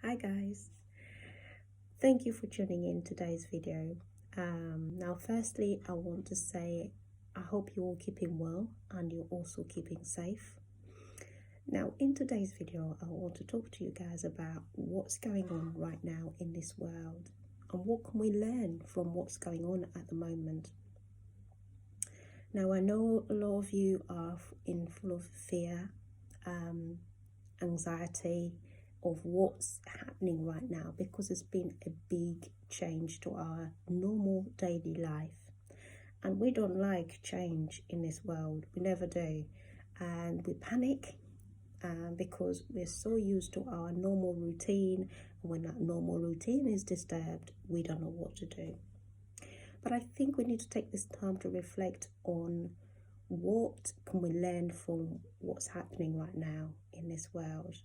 Hi guys, thank you for tuning in today's video. Now firstly I want to say I hope you're all keeping well and you're also keeping safe. Now in today's video I want to talk to you guys about what's going on right now in this world and what can we learn from what's going on at the moment. Now I know a lot of you are full of fear, anxiety of what's happening right now, because it's been a big change to our normal daily life, and we don't like change in this world. We never do, and we panic because we're so used to our normal routine, and when that normal routine is disturbed we don't know what to do. But I think we need to take this time to reflect on what can we learn from what's happening right now in this world.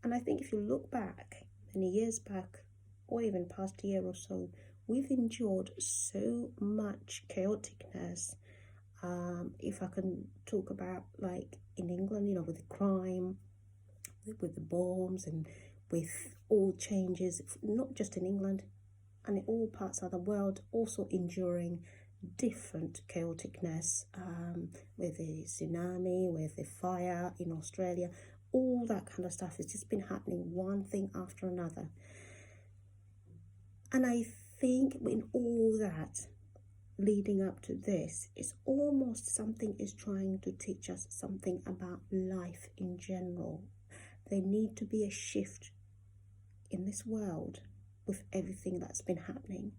And I think if you look back, many years back, or even past year or so, we've endured so much chaoticness. If I can talk about, like in England, with the crime, with the bombs, and with all changes, not just in England, and in all parts of the world, also enduring different chaoticness, with the tsunami, with the fire in Australia. All that kind of stuff has just been happening, one thing after another. And I think in all that leading up to this, it's almost something is trying to teach us something about life in general. There need to be a shift in this world with everything that's been happening.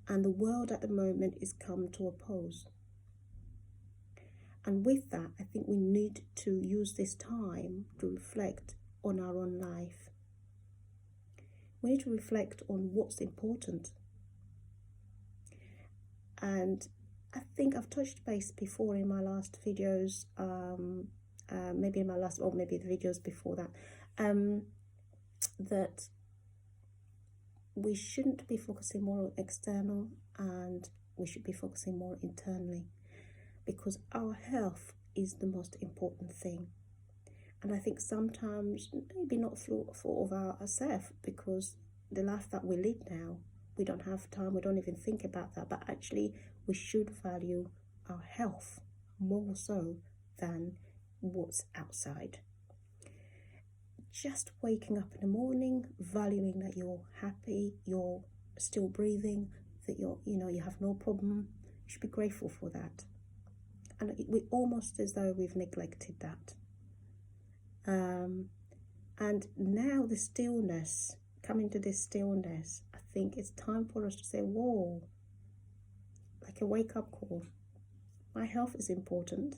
And the world at the moment is come to a pause. And with that, I think we need to use this time to reflect on our own life. We need to reflect on what's important. And I think I've touched base before in my last videos, maybe in my last, or maybe the videos before that, that we shouldn't be focusing more on external and we should be focusing more internally, because our health is the most important thing. And I think sometimes, maybe not for of ourselves, because the life that we live now, we don't have time, we don't even think about that, but actually we should value our health more so than what's outside. Just waking up in the morning, valuing that you're happy, you're still breathing, that you have no problem, you should be grateful for that. And we almost as though we've neglected that. And now the stillness, coming to this stillness, I think it's time for us to say, whoa, like a wake-up call. My health is important,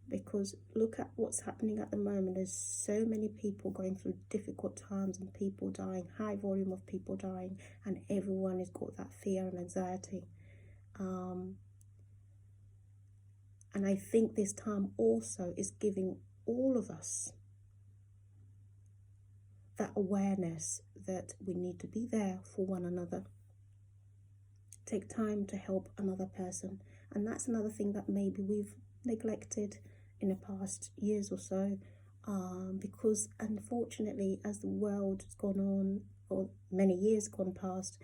because look at what's happening at the moment. There's so many people going through difficult times and people dying, high volume of people dying, and everyone has got that fear and anxiety. And I think this time also is giving all of us that awareness that we need to be there for one another. Take time to help another person. And that's another thing that maybe we've neglected in the past years or so, because unfortunately, as the world has gone on, or many years gone past,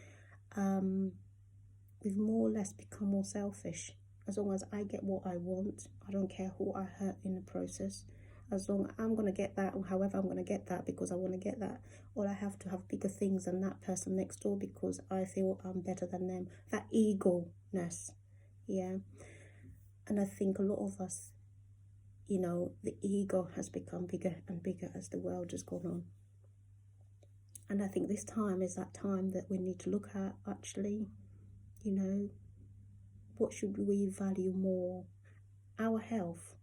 we've more or less become more selfish. As long as I get what I want, I don't care who I hurt in the process. As long as I'm going to get that, or however I'm going to get that, because I want to get that, or I have to have bigger things than that person next door because I feel I'm better than them. That ego-ness, yeah. And I think a lot of us, the ego has become bigger and bigger as the world has gone on. And I think this time is that time that we need to look at, actually, what should we value more? Our health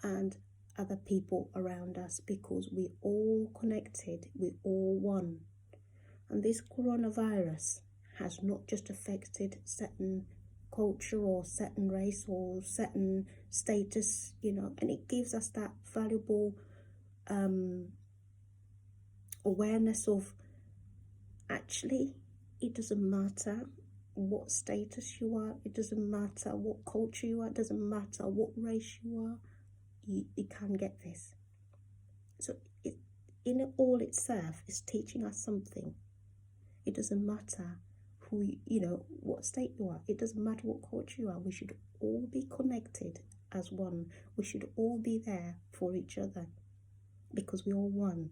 and other people around us, because we're all connected, we're all one. And this coronavirus has not just affected certain culture or certain race or certain status, and it gives us that valuable awareness of, actually, it doesn't matter what status you are, it doesn't matter what culture you are, it doesn't matter what race you are, you can get this. So in all itself is teaching us something. It doesn't matter who, what state you are. It doesn't matter what culture you are. We should all be connected as one. We should all be there for each other because we're all one.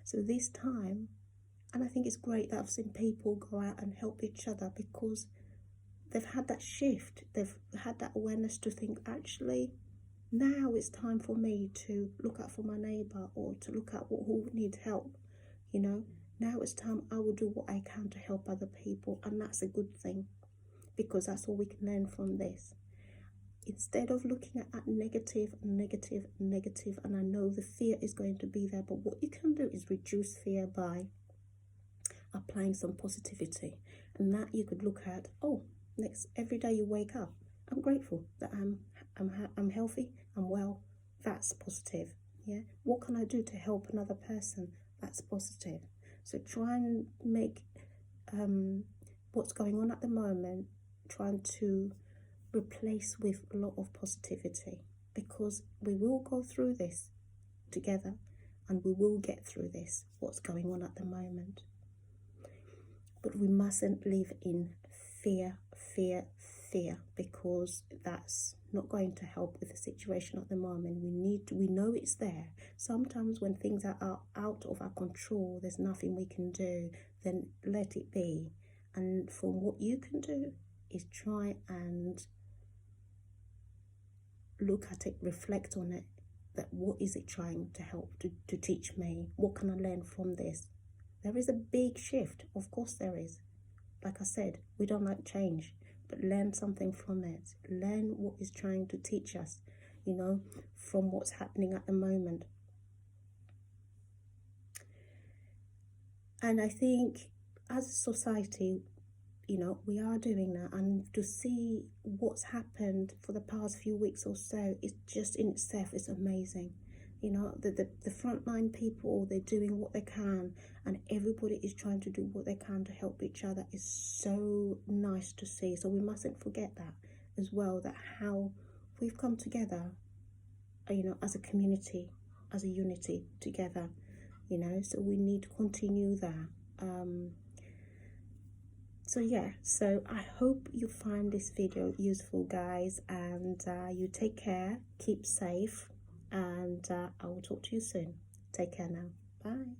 So this time, and I think it's great that I've seen people go out and help each other because they've had that shift. They've had that awareness to think, actually, now it's time for me to look out for my neighbour or to look at who needs help. Now it's time I will do what I can to help other people, and that's a good thing because that's all we can learn from this. Instead of looking at that negative, and I know the fear is going to be there, but what you can do is reduce fear by applying some positivity, and that you could look at, every day you wake up, I'm grateful that I'm healthy, I'm well. That's positive. Yeah. What can I do to help another person? That's positive. So try and make what's going on at the moment, trying to replace with a lot of positivity, because we will go through this together and we will get through this, what's going on at the moment. But we mustn't live in fear, because that's not going to help with the situation at the moment. We know it's there. Sometimes when things are out of our control, there's nothing we can do, then let it be. And from what you can do is try and look at it, reflect on it, that what is it trying to help to teach me? What can I learn from this? There is a big shift, of course there is. Like I said, we don't like change, but learn something from it. Learn what is trying to teach us, from what's happening at the moment. And I think as a society, we are doing that, and to see what's happened for the past few weeks or so is just in itself is amazing. The frontline people, they're doing what they can, and everybody is trying to do what they can to help each other. Is so nice to see. So we mustn't forget that as well, that how we've come together, as a community, as a unity together, so we need to continue that. So I hope you find this video useful, guys, and you take care, keep safe, and I will talk to you soon. Take care now. Bye.